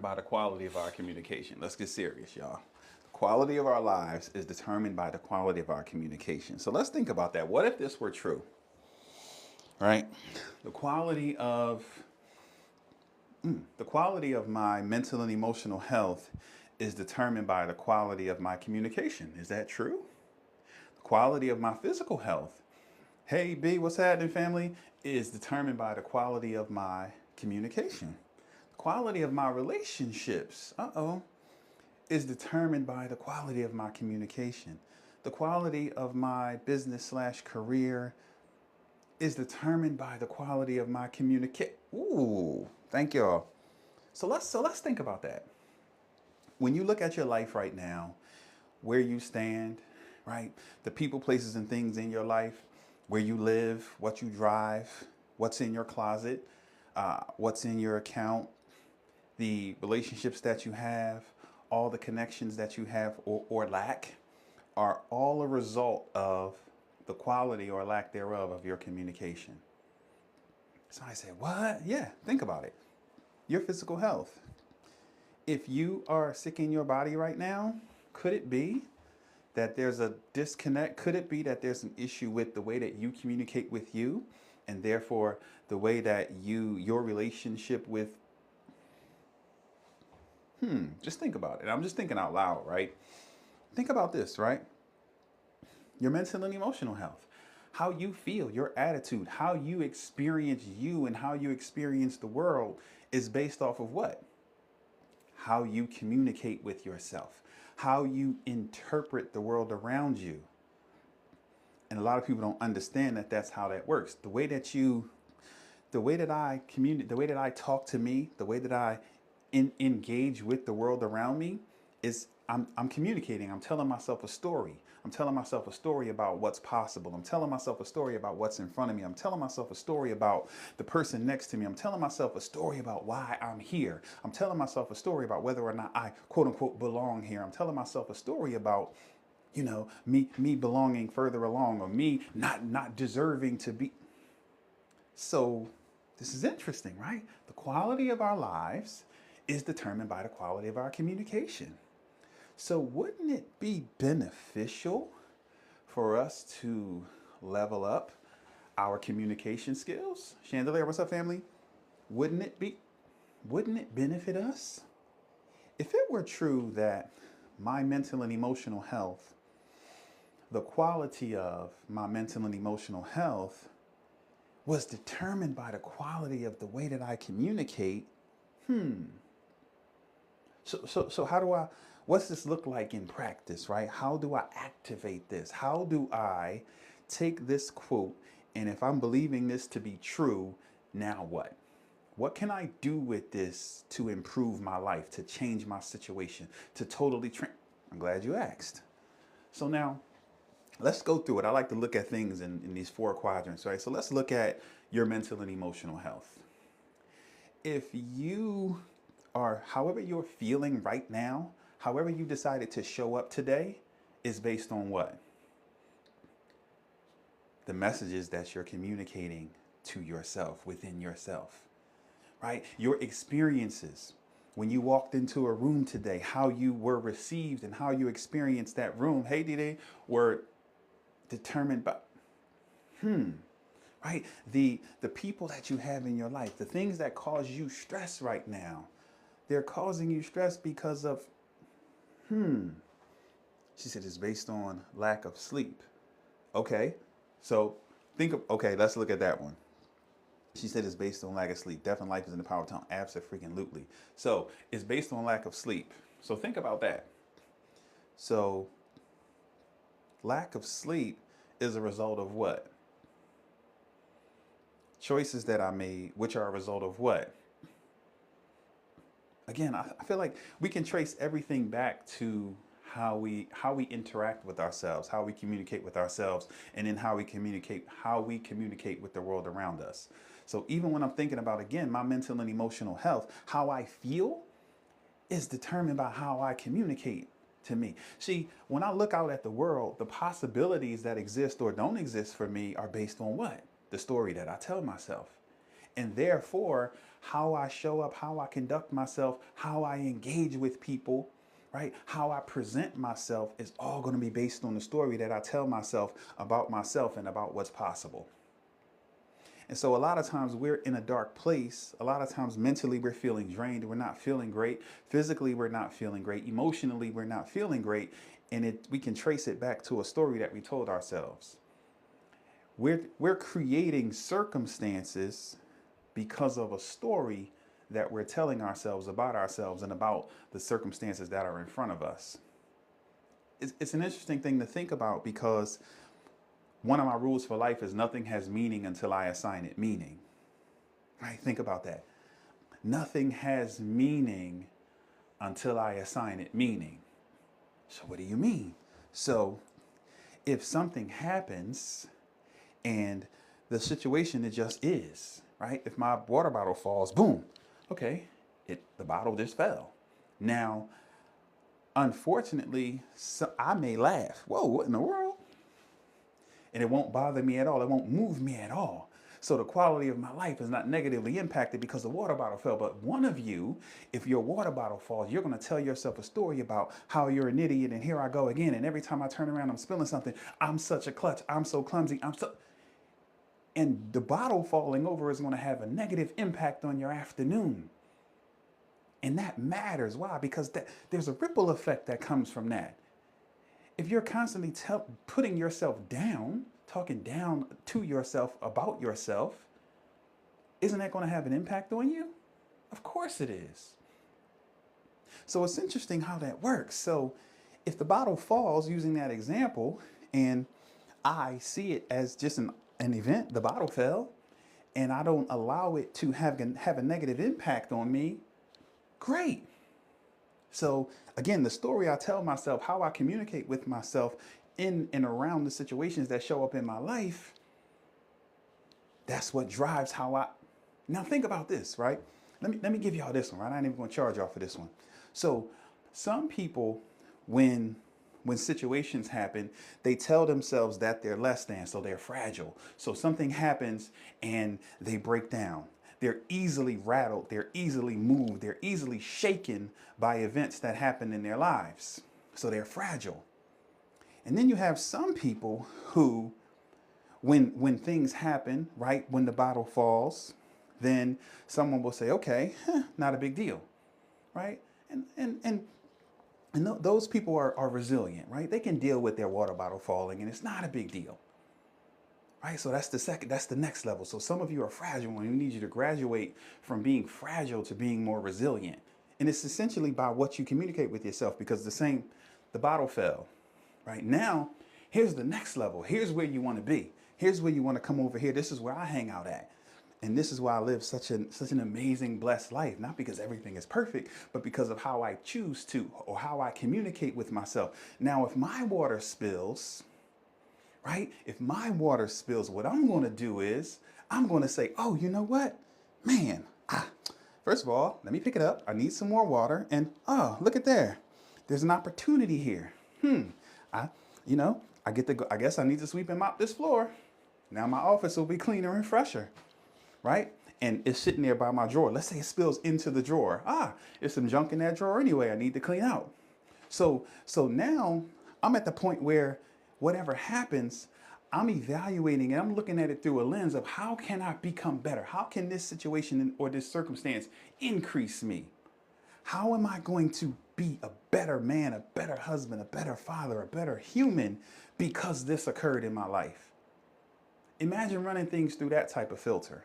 determined by the quality of our communication. Let's get serious, y'all. The quality of our lives is determined by the quality of our communication. So let's think about that. What if this were true, right? The quality of the quality of my mental and emotional health is determined by the quality of my communication. Is that true? The quality of my physical health, hey B, what's happening, family, is determined by the quality of my communication. The quality of my relationships, is determined by the quality of my communication. The quality of my business slash career is determined by the quality of my communicate. Ooh, thank y'all. So let's think about that. When you look at your life right now, where you stand, right? The people, places, and things in your life, where you live, what you drive, what's in your closet, what's in your account, the relationships that you have, all the connections that you have or lack, are all a result of the quality or lack thereof of your communication. So I say, what? Yeah, think about it. Your physical health. If you are sick in your body right now, could it be that there's a disconnect? Could it be that there's an issue with the way that you communicate with you, and therefore the way that your relationship with, just think about it. I'm just thinking out loud, right? Think about this, right? Your mental and emotional health, how you feel, your attitude, how you experience you and how you experience the world is based off of what? How you communicate with yourself, how you interpret the world around you. And a lot of people don't understand that that's how that works. The way that I communicate, the way that I talk to me, the way that I engage with the world around me is I'm communicating. I'm telling myself a story. I'm telling myself a story about what's possible. I'm telling myself a story about what's in front of me. I'm telling myself a story about the person next to me. I'm telling myself a story about why I'm here. I'm telling myself a story about whether or not I quote unquote belong here. I'm telling myself a story about, me belonging further along, or me not deserving to be. So this is interesting, right? The quality of our lives is determined by the quality of our communication. So wouldn't it be beneficial for us to level up our communication skills? Chandelier, what's up, family? Wouldn't it benefit us? If it were true that my mental and emotional health, the quality of my mental and emotional health was determined by the quality of the way that I communicate, so how do I, what's this look like in practice, right? How do I activate this? How do I take this quote, and if I'm believing this to be true, now what? What can I do with this to improve my life, to change my situation, to totally I'm glad you asked. So now let's go through it. I like to look at things in these four quadrants, right? So let's look at your mental and emotional health. If you are, however you're feeling right now, however you decided to show up today, is based on what? The messages that you're communicating to yourself, within yourself, right? Your experiences. When you walked into a room today, how you were received and how you experienced that room, hey Dede, were determined by, right? The people that you have in your life, the things that cause you stress right now, they're causing you stress because of, she said it's based on lack of sleep. Okay, so okay, let's look at that one. She said it's based on lack of sleep. Death and life is in the power of tongue. Abso-freaking-lutely. So it's based on lack of sleep. So think about that. So lack of sleep is a result of what? Choices that I made, which are a result of what? Again, I feel like we can trace everything back to how we interact with ourselves, how we communicate with ourselves, and then how we communicate with the world around us. So even when I'm thinking about, again, my mental and emotional health, how I feel is determined by how I communicate to me. See, when I look out at the world, the possibilities that exist or don't exist for me are based on what? The story that I tell myself. And therefore, how I show up, how I conduct myself, how I engage with people, right? How I present myself is all going to be based on the story that I tell myself about myself and about what's possible. And so a lot of times we're in a dark place. A lot of times mentally we're feeling drained. We're not feeling great. Physically we're not feeling great. Emotionally we're not feeling great. And we can trace it back to a story that we told ourselves. We're creating circumstances because of a story that we're telling ourselves about ourselves and about the circumstances that are in front of us. It's an interesting thing to think about because one of my rules for life is nothing has meaning until I assign it meaning. Right? Think about that. Nothing has meaning until I assign it meaning. So what do you mean? So if something happens and the situation, it just is, right? If my water bottle falls, boom, okay, the bottle just fell. Now, unfortunately, I may laugh. Whoa, what in the world? And it won't bother me at all. It won't move me at all. So the quality of my life is not negatively impacted because the water bottle fell. But one of you, if your water bottle falls, you're going to tell yourself a story about how you're an idiot and here I go again. And every time I turn around, I'm spilling something. I'm such a klutz. I'm so clumsy. And the bottle falling over is going to have a negative impact on your afternoon. And that matters. Why? Because there's a ripple effect that comes from that. If you're constantly putting yourself down, talking down to yourself about yourself, isn't that going to have an impact on you? Of course it is. So it's interesting how that works. So if the bottle falls, using that example, and I see it as just an event, the bottle fell, and I don't allow it to have a negative impact on me, great. So again, the story I tell myself, how I communicate with myself in and around the situations that show up in my life, that's what drives how I. Now think about this, right? Let me give y'all this one, right? I ain't even gonna charge y'all for this one. So some people, when situations happen, they tell themselves that they're less than, so they're fragile. So something happens and they break down. They're easily rattled, they're easily moved, they're easily shaken by events that happen in their lives. So they're fragile. And then you have some people who, when things happen, right, when the bottle falls, then someone will say, okay, not a big deal, right? And those people are resilient, right? They can deal with their water bottle falling and it's not a big deal. Right, so that's the next level. So some of you are fragile and we need you to graduate from being fragile to being more resilient. And it's essentially by what you communicate with yourself because the bottle fell. Right now, here's the next level. Here's where you want to be. Here's where you want to come over here. This is where I hang out at. And this is why I live such an amazing, blessed life. Not because everything is perfect, but because of how I choose to or how I communicate with myself. Now, if my water spills, right? If my water spills, what I'm going to do is I'm going to say, oh, you know what? Man, first of all, let me pick it up. I need some more water. And oh, look at there. There's an opportunity here. I get to go. I guess I need to sweep and mop this floor. Now my office will be cleaner and fresher, right? And it's sitting there by my drawer. Let's say it spills into the drawer. There's some junk in that drawer anyway. I need to clean out. So now I'm at the point where whatever happens, I'm evaluating and I'm looking at it through a lens of how can I become better? How can this situation or this circumstance increase me? How am I going to be a better man, a better husband, a better father, a better human because this occurred in my life? Imagine running things through that type of filter.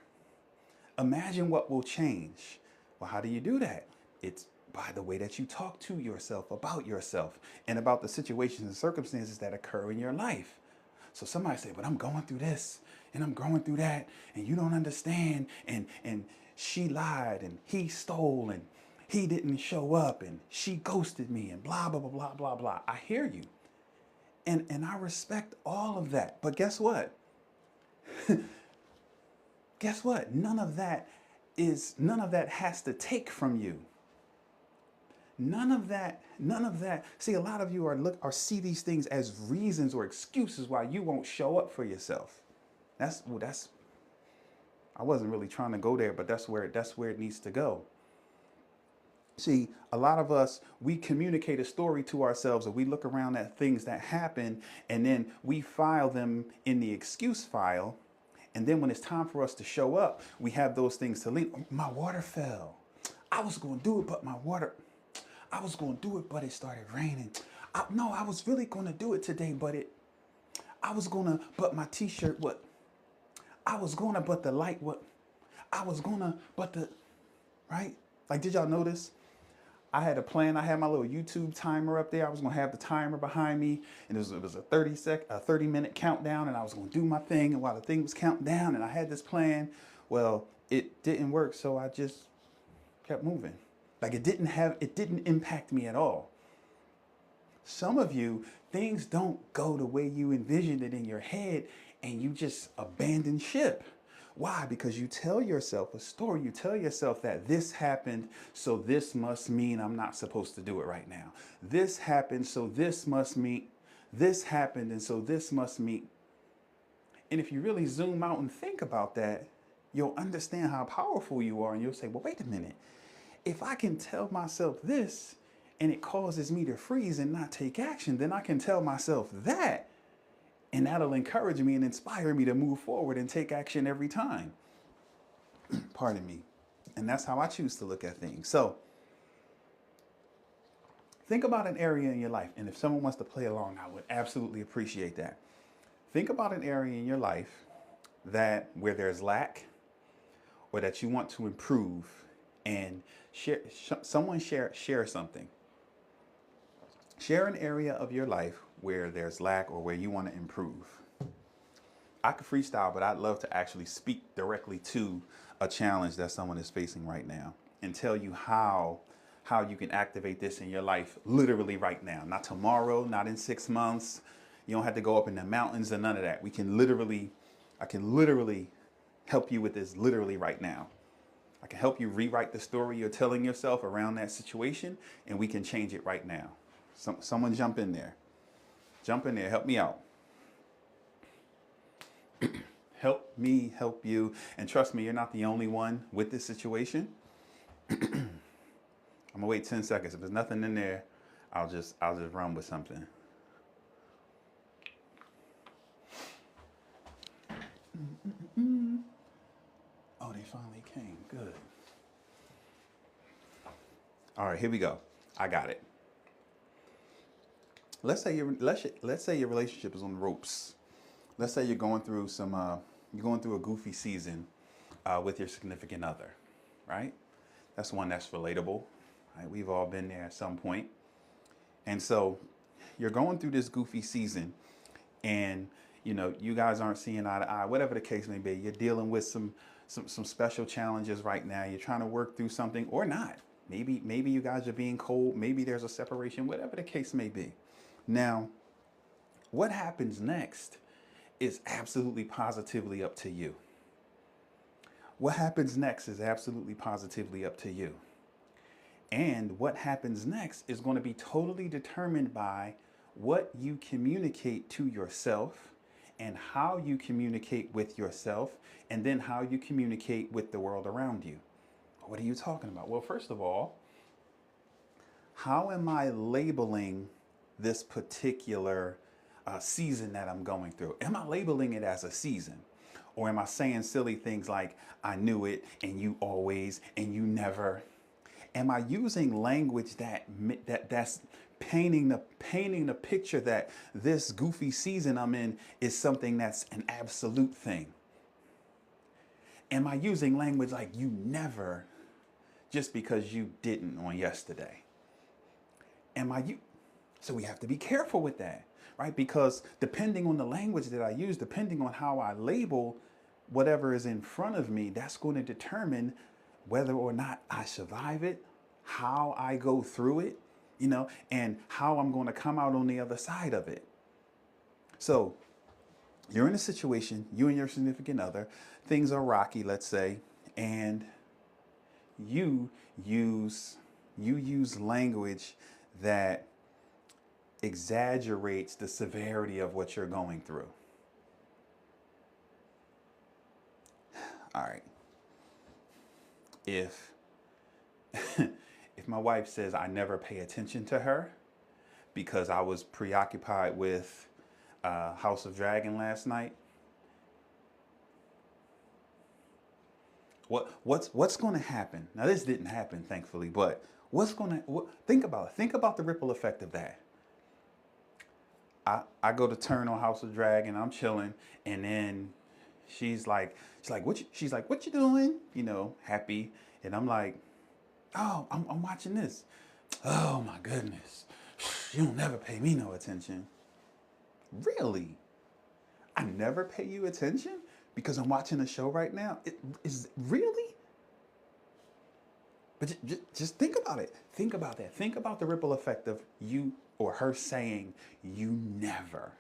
Imagine what will change. Well, how do you do that? It's by the way that you talk to yourself about yourself and about the situations and circumstances that occur in your life. So somebody say, but I'm going through this and I'm going through that and you don't understand and she lied and he stole and he didn't show up and she ghosted me and blah, blah, blah, blah, blah, blah. I hear you. And I respect all of that. But guess what? Guess what? None of that has to take from you. None of that. See, a lot of you are see these things as reasons or excuses why you won't show up for yourself. That's I wasn't really trying to go there, but that's where it needs to go. See, a lot of us, we communicate a story to ourselves, or we look around at things that happen, and then we file them in the excuse file. And then when it's time for us to show up, we have those things to leave. My water fell. I was going to do it, but I was going to do it, but it started raining. No, I was really going to do it today, I was going to, but my t-shirt, what? I was going to, but the light, what? I was going to, but the, right? Like, did y'all notice? I had a plan. I had my little YouTube timer up there. I was going to have the timer behind me, and it was a 30-minute countdown, and I was going to do my thing. And while the thing was counting down, and I had this plan, well, it didn't work, so I just kept moving. Like, it didn't impact me at all. Some of you, things don't go the way you envisioned it in your head, and you just abandon ship. Why? Because you tell yourself a story. You tell yourself that this happened, so this must mean I'm not supposed to do it right now. This happened, so this must mean this happened, and so this must mean. And if you really zoom out and think about that, you'll understand how powerful you are, and you'll say, well, wait a minute. If I can tell myself this and it causes me to freeze and not take action, then I can tell myself that, and that'll encourage me and inspire me to move forward and take action every time. Pardon me. And that's how I choose to look at things. So think about an area in your life. And if someone wants to play along, I would absolutely appreciate that. Think about an area in your life where there's lack, or that you want to improve, and share something. Share an area of your life where there's lack or where you want to improve. I could freestyle, but I'd love to actually speak directly to a challenge that someone is facing right now and tell you how you can activate this in your life literally right now. Not tomorrow, not in 6 months. You don't have to go up in the mountains or none of that. I can literally help you with this literally right now. I can help you rewrite the story you're telling yourself around that situation, and we can change it right now. Someone jump in there. Jump in there. Help me out. Help me help you. And trust me, you're not the only one with this situation. I'm gonna wait 10 seconds. If there's nothing in there, I'll just run with something. Oh, they finally came. Good. All right, here we go. I got it. Let's say your relationship is on the ropes. Let's say you're going through a goofy season with your significant other, right? That's one that's relatable. Right? We've all been there at some point. And so you're going through this goofy season, and you guys aren't seeing eye to eye, whatever the case may be. You're dealing with some special challenges right now. You're trying to work through something, or not. Maybe you guys are being cold. Maybe there's a separation, whatever the case may be. Now, what happens next is absolutely positively up to you. What happens next is absolutely positively up to you. And what happens next is going to be totally determined by what you communicate to yourself, and how you communicate with yourself, and then how you communicate with the world around you. What are you talking about? Well, first of all, how am I labeling this particular season that I'm going through? Am I labeling it as a season? Or am I saying silly things like, I knew it, and you always, and you never? Am I using language that's painting the picture that this goofy season I'm in is something that's an absolute thing? Am I using language like you never just because you didn't on yesterday? So we have to be careful with that, right? Because depending on the language that I use, depending on how I label whatever is in front of me, that's going to determine whether or not I survive it, how I go through it, and how I'm going to come out on the other side of it. So you're in a situation, you and your significant other, things are rocky, let's say, and you use language that exaggerates the severity of what you're going through. All right. If if my wife says I never pay attention to her because I was preoccupied with House of Dragon last night, what's going to happen? Now this didn't happen, thankfully, but think about it. Think about the ripple effect of that. I go to turn on House of Dragon, I'm chilling, and then she's like, what you doing? You know, happy, and I'm like, oh, I'm watching this. Oh my goodness, you don't never pay me no attention. Really? I never pay you attention because I'm watching a show right now? Is really? But just think about it. Think about that. Think about the ripple effect of you or her saying, you never.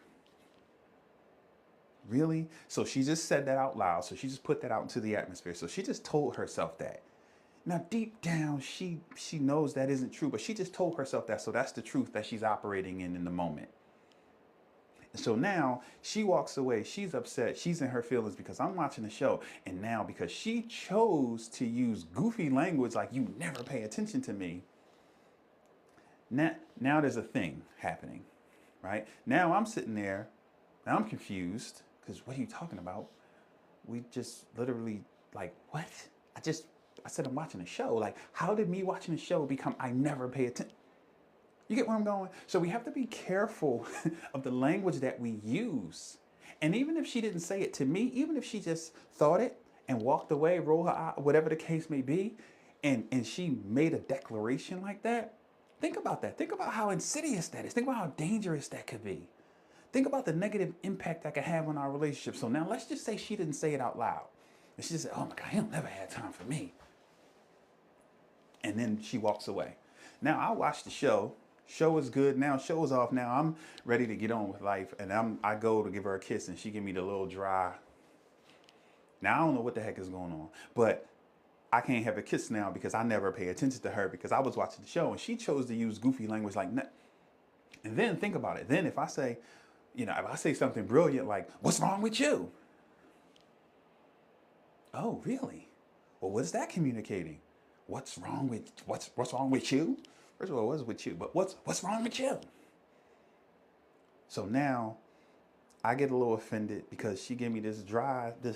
Really? So she just said that out loud. So she just put that out into the atmosphere. So she just told herself that. Now, deep down, she knows that isn't true, but she just told herself that. So that's the truth that she's operating in the moment. So now she walks away. She's upset. She's in her feelings because I'm watching the show. And now because she chose to use goofy language like you never pay attention to me, now there's a thing happening, right? Now I'm sitting there. Now I'm confused because what are you talking about? We just literally like, what? I said I'm watching a show. Like, how did me watching a show become I never pay attention? You get where I'm going? So we have to be careful of the language that we use. And even if she didn't say it to me, even if she just thought it and walked away, rolled her eye, whatever the case may be, and she made a declaration like that, think about that. Think about how insidious that is. Think about how dangerous that could be. Think about the negative impact that could have on our relationship. So now let's just say she didn't say it out loud. And she just said, oh my God, he'll never have time for me. And then she walks away. Now I watch the show. Show is good now. Show is off now. I'm ready to get on with life, and I go to give her a kiss, and she give me the little dry. Now I don't know what the heck is going on, but I can't have a kiss now because I never pay attention to her because I was watching the show and she chose to use goofy language like that. And then think about it. Then if I say, if I say something brilliant like, "What's wrong with you?" Oh, really? Well, what is that communicating? What's wrong with you? First of all, what's with you? But what's wrong with you? So now I get a little offended because she gave me this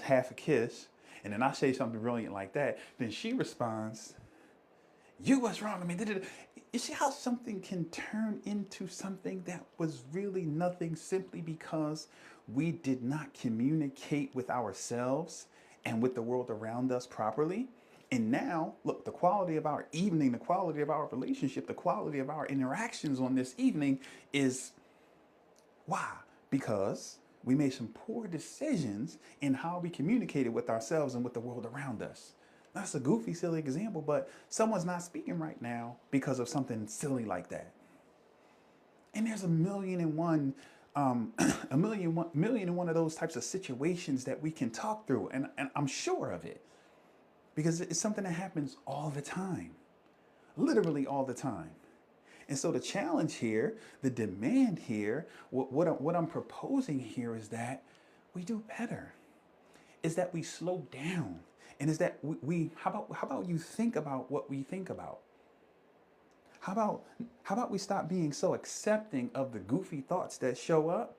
half a kiss, and then I say something brilliant like that. Then she responds, "You what's wrong with me?" You see how something can turn into something that was really nothing simply because we did not communicate with ourselves and with the world around us properly? And now, look, the quality of our evening, the quality of our relationship, the quality of our interactions on this evening is why? Because we made some poor decisions in how we communicated with ourselves and with the world around us. That's a goofy, silly example, but someone's not speaking right now because of something silly like that. And there's a million and one of those types of situations that we can talk through, and I'm sure of it. Because it's something that happens all the time, literally all the time. And so the challenge here, the demand here, what I'm proposing here is that we do better, is that we slow down, and is that how about you think about what we think about? How about we stop being so accepting of the goofy thoughts that show up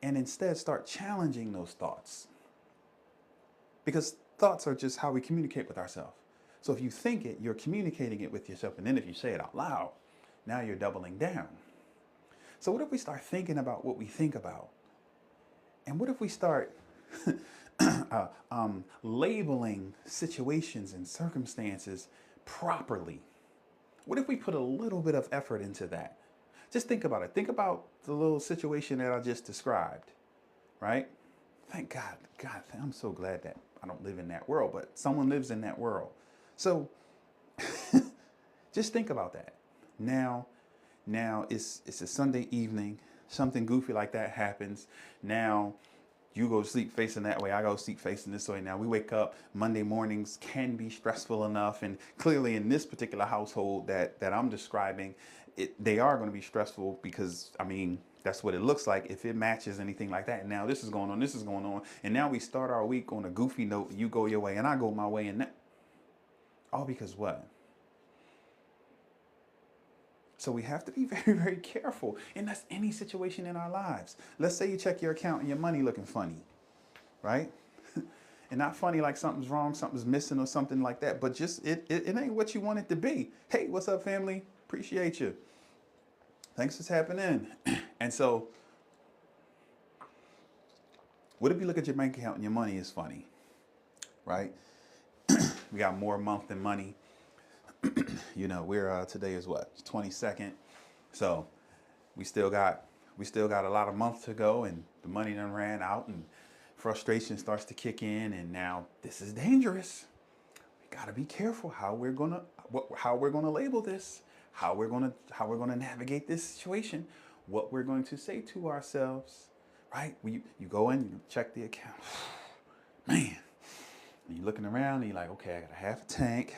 and instead start challenging those thoughts? Because thoughts are just how we communicate with ourselves. So if you think it, you're communicating it with yourself. And then if you say it out loud, now you're doubling down. So what if we start thinking about what we think about? And what if we start labeling situations and circumstances properly? What if we put a little bit of effort into that? Just think about it. Think about the little situation that I just described, right? Thank God. God, I'm so glad that I don't live in that world, but someone lives in that world. So just think about that. Now it's a Sunday evening. Something goofy like that happens. Now you go to sleep facing that way. I go to sleep facing this way. Now we wake up. Monday mornings can be stressful enough. And clearly in this particular household that I'm describing, they are going to be stressful because, That's what it looks like if it matches anything like that. And now this is going on, this is going on. And now we start our week on a goofy note. You go your way and I go my way. And that, all because what? So we have to be very, very careful. And that's any situation in our lives. Let's say you check your account and your money looking funny, right? And not funny like something's wrong, something's missing or something like that, but just it ain't what you want it to be. Hey, what's up, family? Appreciate you. Thanks for tapping in. And so, what if you look at your bank account and your money is funny, right? We got more month than money. You know, we're today is what, 22nd. So we still got a lot of months to go, and the money done ran out, and frustration starts to kick in, and now this is dangerous. We got to be careful how we're gonna label this, how we're gonna navigate this situation, what we're going to say to ourselves, right? You go in, you check the account, man. And you're looking around, and you're like, okay, I got a half a tank,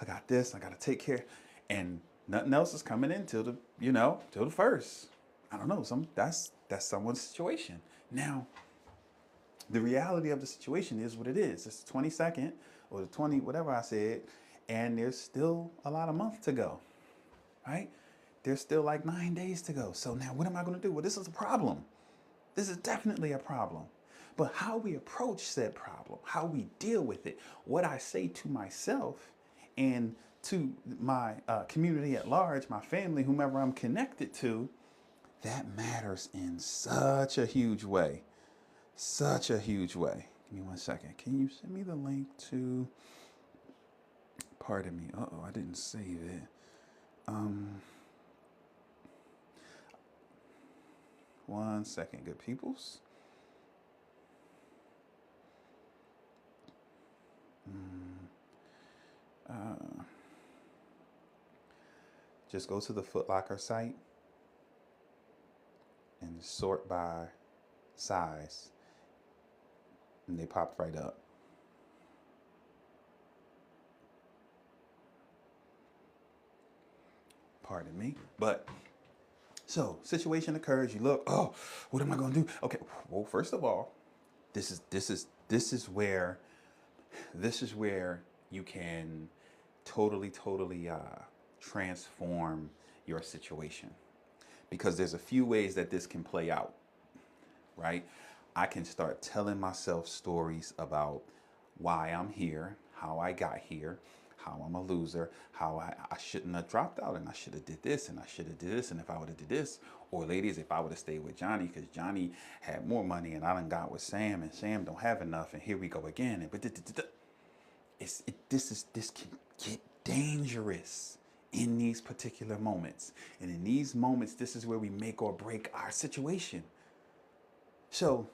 I got this, I got to take care, and nothing else is coming in till the first. I don't know, that's someone's situation. Now, the reality of the situation is what it is. It's the 22nd or the 20, whatever I said, and there's still a lot of months to go, right? There's still like 9 days to go. So now what am I going to do? Well, this is a problem. This is definitely a problem. But how we approach said problem, how we deal with it, what I say to myself and to my community at large, my family, whomever I'm connected to, that matters in such a huge way. Such a huge way. Give me 1 second. Can you send me the link to, pardon me. Uh-oh, I didn't save it. 1 second, good peoples. Just go to the Foot Locker site and sort by size, and they popped right up. Pardon me. But so situation occurs, you look, oh, what am I going to do? Okay, well, first of all, this is where you can totally transform your situation, because there's a few ways that this can play out, right? I can start telling myself stories about why I'm here, how I got here, how I'm a loser, how I shouldn't have dropped out, and I should have did this, and I should have did this, and if I would have did this, or ladies, if I would have stayed with Johnny, because Johnny had more money, and I done got with Sam, and Sam don't have enough, and here we go again, and this can get dangerous in these particular moments, and in these moments, this is where we make or break our situation. So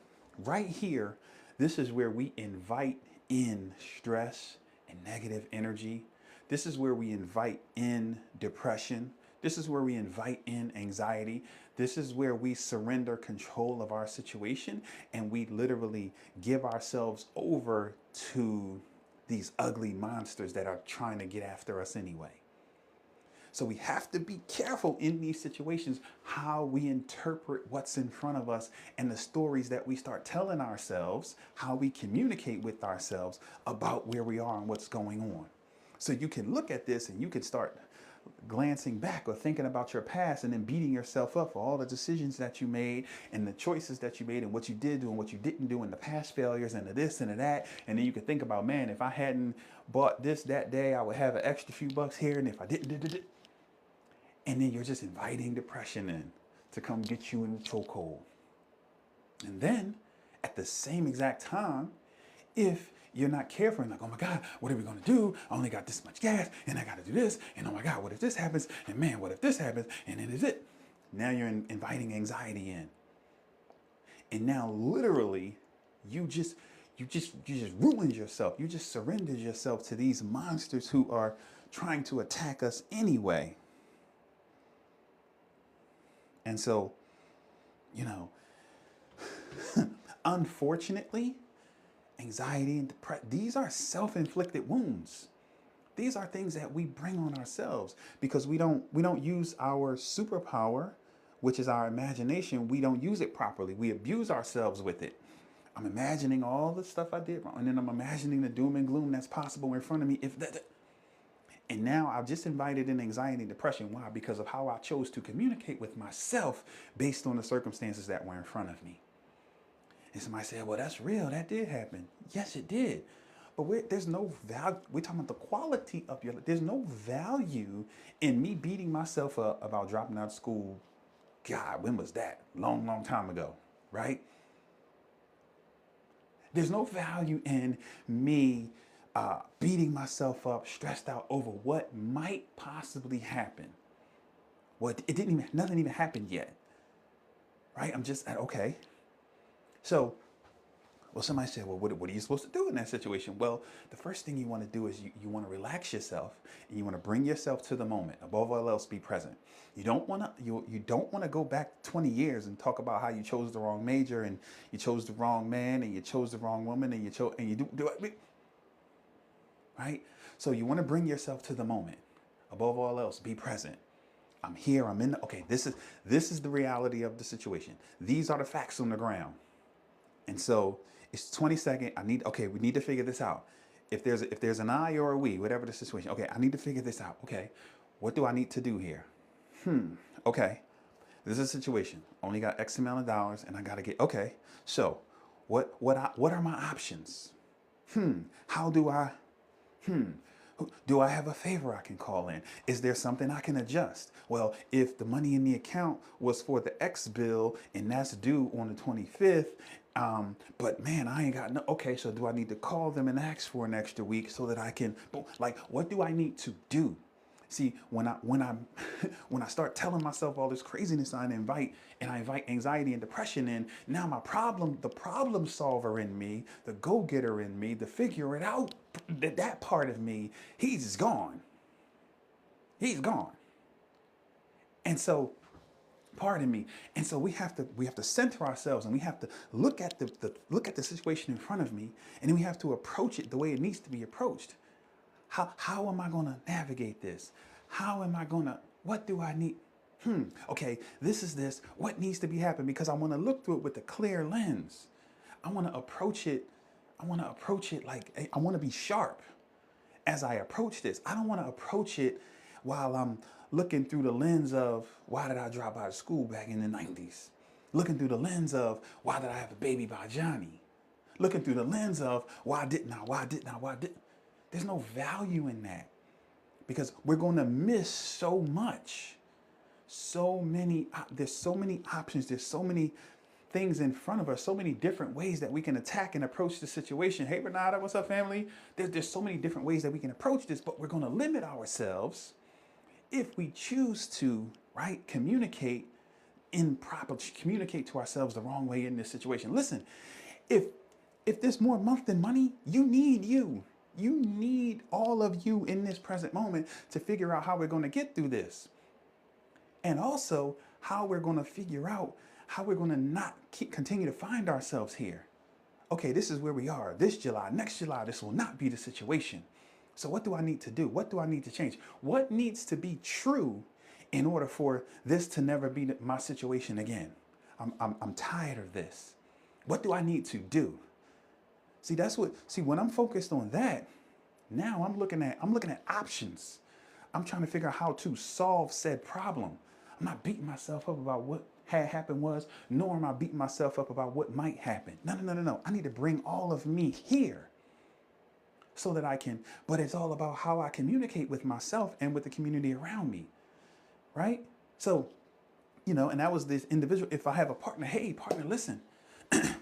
right here, this is where we invite in stress and negative energy. This is where we invite in depression. This is where we invite in anxiety. This is where we surrender control of our situation, and we literally give ourselves over to these ugly monsters that are trying to get after us anyway. So we have to be careful in these situations how we interpret what's in front of us and the stories that we start telling ourselves, how we communicate with ourselves about where we are and what's going on. So you can look at this and you can start glancing back or thinking about your past and then beating yourself up for all the decisions that you made and the choices that you made and what you did do and what you didn't do and the past failures and the this and the that. And then you can think about, man, if I hadn't bought this that day, I would have an extra few bucks here. And if I didn't. And then you're just inviting depression in to come get you in the chokehold. And then at the same exact time, if you're not careful and like, oh my God, what are we going to do? I only got this much gas and I got to do this. And oh my God, what if this happens? And man, what if this happens? And then is it? Now you're inviting anxiety in. And now literally you just ruined yourself. You just surrendered yourself to these monsters who are trying to attack us anyway. And so, unfortunately, anxiety and depression, these are self-inflicted wounds. These are things that we bring on ourselves because we don't use our superpower which is our imagination, we don't use it properly. We abuse ourselves with it. I'm imagining all the stuff I did wrong, and then I'm imagining the doom and gloom that's possible in front of me. And now I've just invited in anxiety and depression. Why? Because of how I chose to communicate with myself based on the circumstances that were in front of me. And somebody said, well, that's real. That did happen. Yes, it did. But there's no value. We're talking about the quality of your life. There's no value in me beating myself up about dropping out of school. God, when was that? Long, long time ago, right? There's no value in me beating myself up, stressed out over what might possibly happen. Nothing even happened yet, right? I'm just, okay. So, well, somebody said, well, what are you supposed to do in that situation? Well, the first thing you want to do is you want to relax yourself and you want to bring yourself to the moment. Above all else, be present. You don't want to go back 20 years and talk about how you chose the wrong major and you chose the wrong man and you chose the wrong woman and you do it. Right? So you want to bring yourself to the moment. Above all else, be present. I'm here. I'm in. Okay, this is the reality of the situation. These are the facts on the ground. And so it's 22nd. We need to figure this out. If there's an I or a we, whatever the situation. Okay, I need to figure this out. Okay, what do I need to do here? Okay, this is a situation. Only got X amount of dollars, and I gotta get. Okay, so what are my options? How do I? Do I have a favor I can call in? Is there something I can adjust? Well, if the money in the account was for the X bill and that's due on the 25th, but man, I ain't got no, okay, so do I need to call them and ask for an extra week so that I can, like, what do I need to do? See, when I start telling myself all this craziness, I invite anxiety and depression in. Now the problem solver in me, the go-getter in me, the figure it out, that part of me, he's gone. He's gone. And so, pardon me. And so we have to center ourselves and we have to look at the situation in front of me, and then we have to approach it the way it needs to be approached. How am I going to navigate this? What do I need? Okay, this is this. What needs to be happening? Because I want to look through it with a clear lens. I want to approach it like I want to be sharp as I approach this. I don't want to approach it while I'm looking through the lens of why did I drop out of school back in the 90s? Looking through the lens of why did I have a baby by Johnny? Looking through the lens of why didn't I? There's no value in that because we're going to miss so much. There's so many options. There's so many things in front of us, so many different ways that we can attack and approach the situation. Hey, Renata, what's up, family? There's so many different ways that we can approach this, but we're going to limit ourselves if we choose to, right, communicate to ourselves the wrong way in this situation. Listen, if there's more month than money, you need you. You need all of you in this present moment to figure out how we're going to get through this. And also how we're going to figure out how we're going to not continue to find ourselves here. Okay, this is where we are. This July, next July, this will not be the situation. So what do I need to do? What do I need to change? What needs to be true in order for this to never be my situation again? I'm tired of this. What do I need to do? See, when I'm focused on that, now I'm looking at options. I'm trying to figure out how to solve said problem. I'm not beating myself up about what had happened nor am I beating myself up about what might happen. No. I need to bring all of me here so that I can, but it's all about how I communicate with myself and with the community around me, right? So, and that was this individual. If I have a partner, hey, partner, listen,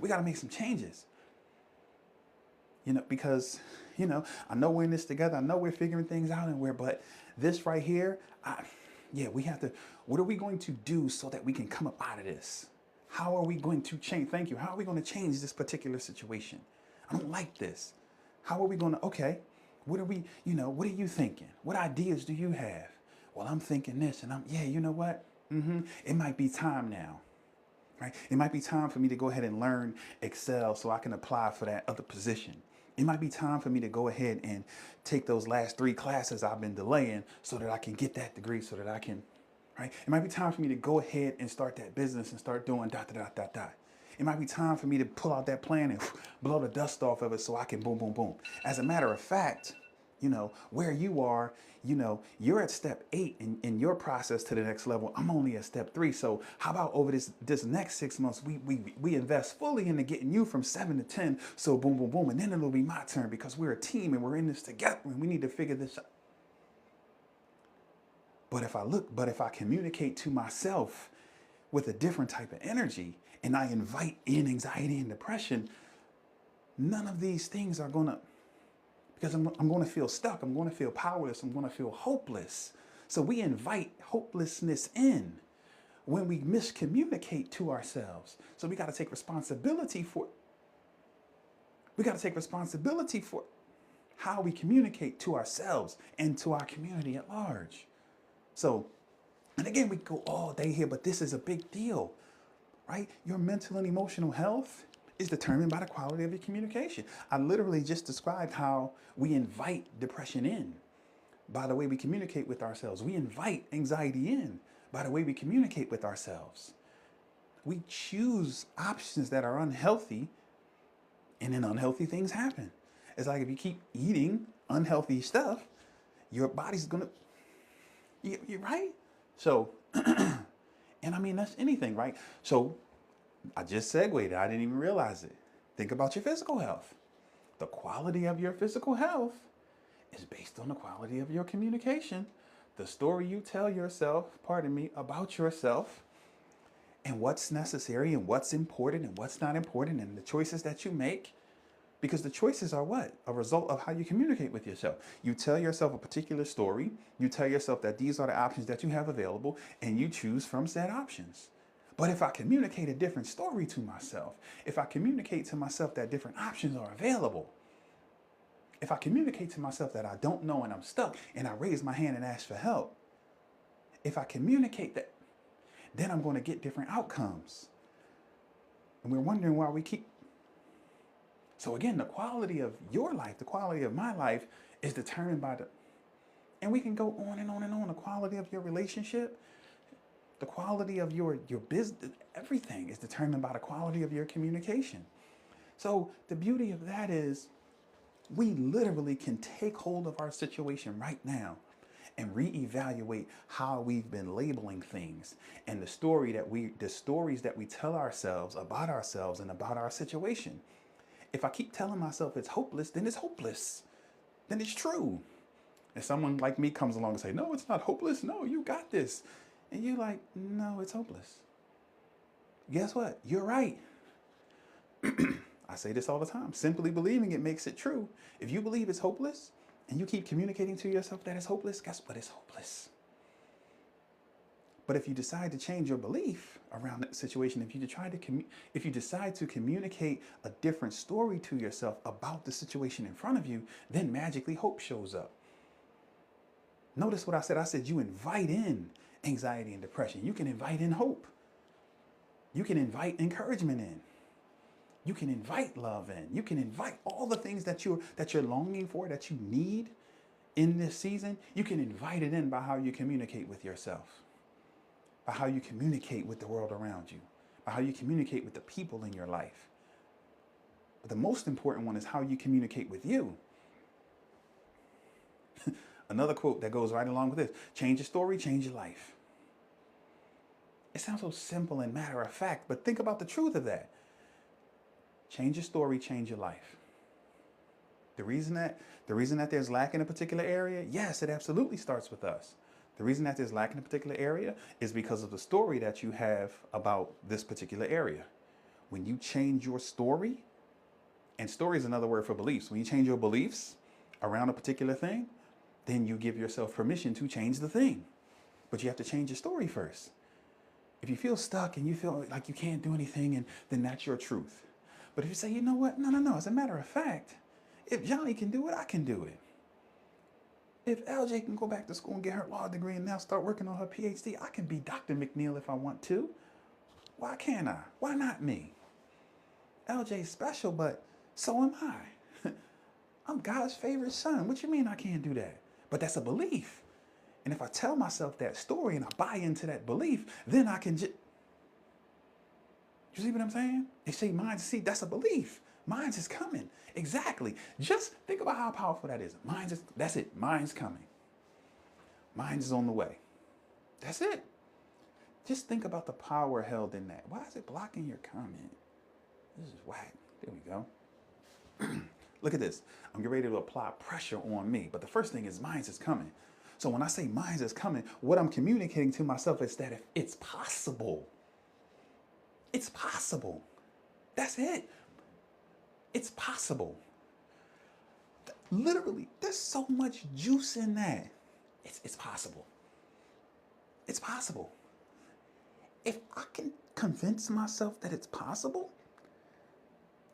we got to make some changes. Because, I know we're in this together. I know we're figuring things out but this right here, we have to, what are we going to do so that we can come up out of this? How are we going to change? Thank you. How are we going to change this particular situation? I don't like this. How are we going to, okay, what are you thinking? What ideas do you have? Well, I'm thinking this and you know what? It might be time now. Right? It might be time for me to go ahead and learn Excel so I can apply for that other position. It might be time for me to go ahead and take those last 3 classes I've been delaying so that I can get that degree so that I can right? It might be time for me to go ahead and start that business and start doing dot, dot, dot, dot, dot. It might be time for me to pull out that plan and blow the dust off of it so I can boom, boom, boom. As a matter of fact, where you are, you're at step 8 in your process to the next level. I'm only at step 3. So how about over this next 6 months, we invest fully into getting you from 7 to 10. So boom, boom, boom. And then it'll be my turn because we're a team and we're in this together and we need to figure this out. But if I communicate to myself with a different type of energy and I invite in anxiety and depression, none of these things are going to, because I'm going to feel stuck. I'm going to feel powerless. I'm going to feel hopeless. So we invite hopelessness in when we miscommunicate to ourselves. So we got to take responsibility for how we communicate to ourselves and to our community at large. So, and again, we go all day here, but this is a big deal, right? Your mental and emotional health is determined by the quality of your communication. I literally just described how we invite depression in by the way we communicate with ourselves. We invite anxiety in by the way we communicate with ourselves. We choose options that are unhealthy, and then unhealthy things happen. It's like if you keep eating unhealthy stuff, your body's gonna, you're right? So, and I mean, that's anything, right? So I just segued it. I didn't even realize it. Think about your physical health. The quality of your physical health is based on the quality of your communication. The story you tell yourself, about yourself, and what's necessary and what's important and what's not important, and the choices that you make. Because the choices are what? A result of how you communicate with yourself. You tell yourself a particular story. You tell yourself that these are the options that you have available, and you choose from said options. But if I communicate a different story to myself, if I communicate to myself that different options are available, if I communicate to myself that I don't know and I'm stuck and I raise my hand and ask for help, if I communicate that, then I'm going to get different outcomes. And we're wondering why we keep. So again, the quality of your life, the quality of my life is determined by and we can go on and on and on. The quality of your relationship, the quality of your business, everything is determined by the quality of your communication. So the beauty of that is we literally can take hold of our situation right now and reevaluate how we've been labeling things and the stories that we tell ourselves and about our situation. If I keep telling myself it's hopeless, then it's hopeless. Then it's true. If someone like me comes along and say, no, it's not hopeless. No, you got this. And you're like, no, it's hopeless. Guess what? You're right. I say this all the time. Simply believing it makes it true. If you believe it's hopeless and you keep communicating to yourself that it's hopeless, guess what? It's hopeless. But if you decide to change your belief around that situation, if you decide to communicate a different story to yourself about the situation in front of you, then magically hope shows up. Notice what I said. I said you invite in anxiety and depression. You can invite in hope. You can invite encouragement in. You can invite love in. You can invite all the things that you're longing for, that you need in this season. You can invite it in by how you communicate with yourself, by how you communicate with the world around you, by how you communicate with the people in your life. But the most important one is how you communicate with you. Another quote that goes right along with this: change your story, change your life. It sounds so simple and matter of fact, but think about the truth of that. Change your story, change your life. The reason that there's lack in a particular area, yes, it absolutely starts with us. The reason that there's lack in a particular area is because of the story that you have about this particular area. When you change your story, and story is another word for beliefs. When you change your beliefs around a particular thing, then you give yourself permission to change the thing. But you have to change your story first. If you feel stuck and you feel like you can't do anything, and then that's your truth. But if you say, you know what? No. As a matter of fact, if Johnny can do it, I can do it. If LJ can go back to school and get her law degree and now start working on her PhD, I can be Dr. McNeil if I want to. Why can't I? Why not me? LJ's special, but so am I. I'm God's favorite son. What you mean I can't do that? But that's a belief. And if I tell myself that story and I buy into that belief, then I can just, you see what I'm saying? They say minds, see, that's a belief. Minds is coming. Exactly. Just think about how powerful that is. Minds is, that's it. Minds coming. Minds is on the way. That's it. Just think about the power held in that. Why is it blocking your comment? This is whack. There we go. Look at this. I'm getting ready to apply pressure on me. But the first thing is minds is coming. So when I say minds is coming, what I'm communicating to myself is that if it's possible, it's possible. That's it. It's possible. Literally, there's so much juice in that. It's possible. It's possible. If I can convince myself that it's possible,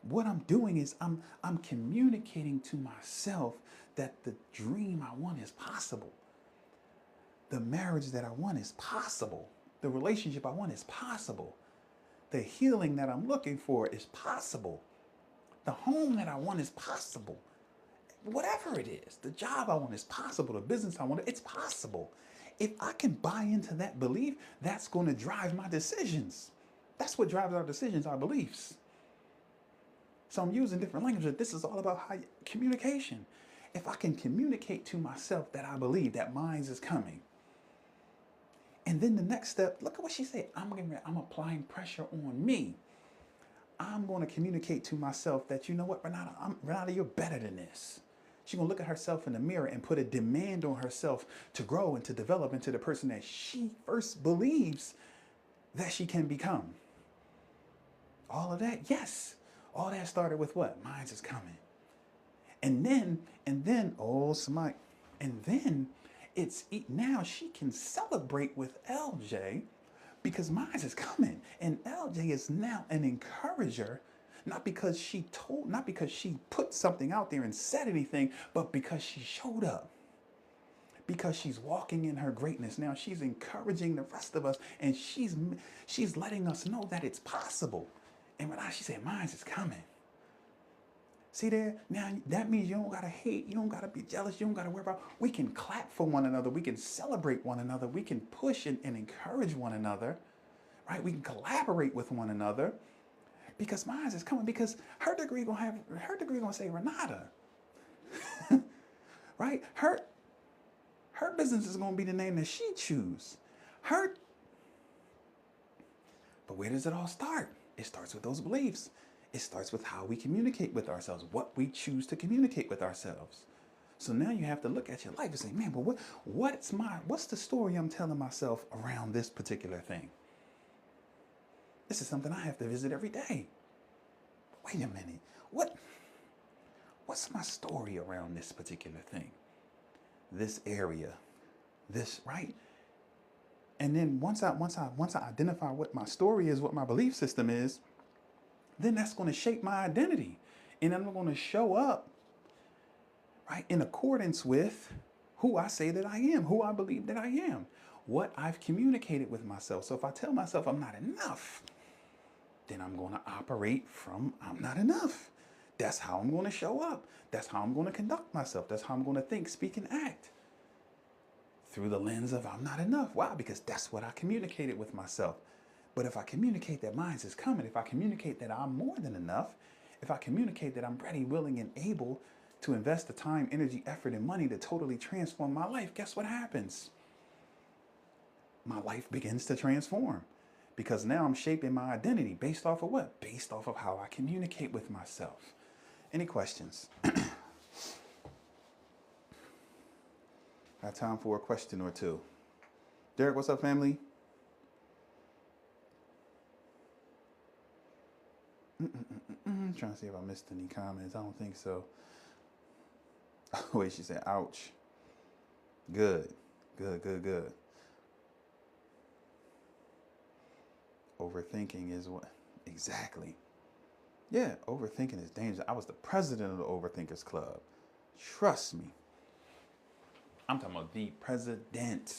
what I'm doing is I'm communicating to myself that the dream I want is possible. The marriage that I want is possible. The relationship I want is possible. The healing that I'm looking for is possible. The home that I want is possible. Whatever it is, the job I want is possible. The business I want, it's possible. If I can buy into that belief, that's going to drive my decisions. That's what drives our decisions, our beliefs. So I'm using different language. This is all about communication. If I can communicate to myself that I believe that mine is coming, and then the next step, look at what she said. I'm applying pressure on me. I'm going to communicate to myself that, you know what, Renata, you're better than this. She's going to look at herself in the mirror and put a demand on herself to grow and to develop into the person that she first believes that she can become. All of that, yes. All that started with what? Minds is coming. And then, oh, somebody, and then now she can celebrate with LJ because Minds is coming. And LJ is now an encourager, not because she put something out there and said anything, but because she showed up. Because she's walking in her greatness. Now she's encouraging the rest of us, and she's letting us know that it's possible. And when she said, Minds is coming. See there? Now that means you don't gotta hate, you don't gotta be jealous, you don't gotta worry about. We can clap for one another, we can celebrate one another, we can push and encourage one another, right? We can collaborate with one another because Minds is coming. Because her degree gonna say Renata, right? Her business is gonna be the name that she choose. But where does it all start? It starts with those beliefs. It starts with how we communicate with ourselves, what we choose to communicate with ourselves. So now you have to look at your life and say, man, but what's the story I'm telling myself around this particular thing? This is something I have to visit every day. Wait a minute. What's my story around this particular thing? This area, this, right? And then once I identify what my story is, what my belief system is, then that's going to shape my identity. And I'm going to show up, right, in accordance with who I say that I am, who I believe that I am, what I've communicated with myself. So if I tell myself I'm not enough, then I'm going to operate from I'm not enough. That's how I'm going to show up. That's how I'm going to conduct myself. That's how I'm going to think, speak, and act. Through the lens of I'm not enough. Why? Because that's what I communicated with myself. But if I communicate that Minds is coming, if I communicate that I'm more than enough, if I communicate that I'm ready, willing, and able to invest the time, energy, effort, and money to totally transform my life, guess what happens? My life begins to transform. Because now I'm shaping my identity based off of what? Based off of how I communicate with myself. Any questions? Got time for a question or two. Derek, what's up, family? Trying to see if I missed any comments. I don't think so. Wait, she said, ouch. Good. Overthinking is what? Exactly. Yeah, overthinking is dangerous. I was the president of the Overthinkers Club. Trust me. I'm talking about the president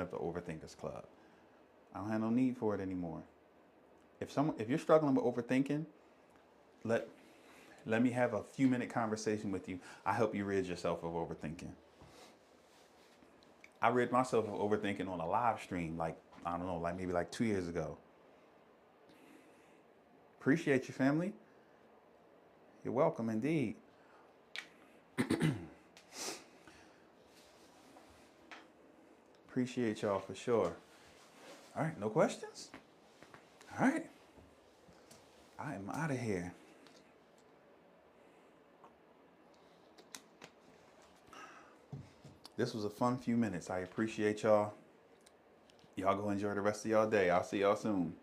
of the Overthinkers Club. I don't have no need for it anymore. If you're struggling with overthinking, let me have a few minute conversation with you. I help you rid yourself of overthinking. I read myself of overthinking on a live stream, like, I don't know, like maybe like 2 years ago. Appreciate you, family. You're welcome indeed. Appreciate y'all for sure. All right, no questions? All right. I am out of here. This was a fun few minutes. I appreciate y'all. Y'all go enjoy the rest of y'all day. I'll see y'all soon.